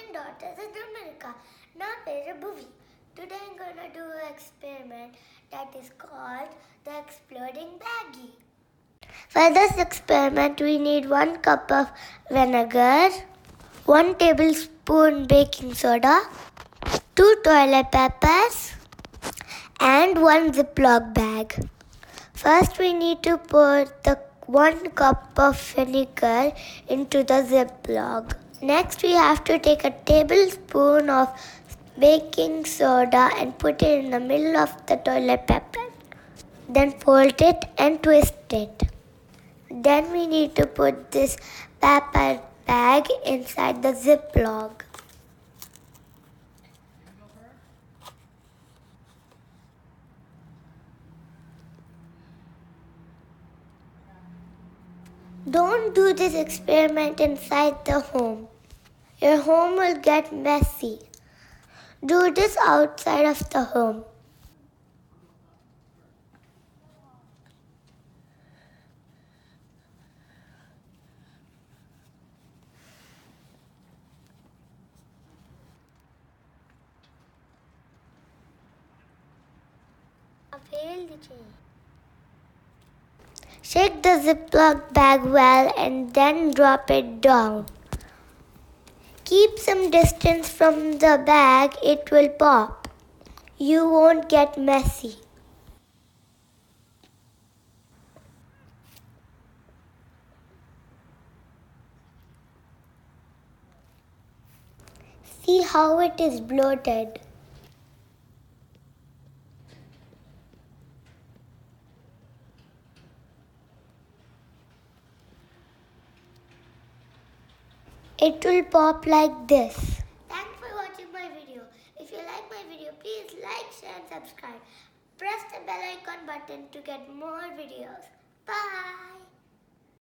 and daughters is America. Now we're a movie. Today I'm gonna do an experiment that is called the Exploding Baggie. For this experiment we need 1 cup of vinegar, 1 tablespoon baking soda, 2 toilet papers and 1 ziplog bag. First we need to put the 1 cup of vinegar into the ziplog. Next we have to take a tablespoon of baking soda and put it in the middle of the toilet paper. Then fold it and twist it. Then we need to put this paper bag inside the ziplog. Don't do this experiment inside the home. Your home will get messy. Do this outside of the home. Shake the Ziploc bag well and then drop it down. Keep some distance from the bag, it will pop. You won't get messy. See how it is bloated. It will pop like this. Thanks for watching my video. If you like my video, please like, share and subscribe. Press the bell icon button to get more videos. Bye.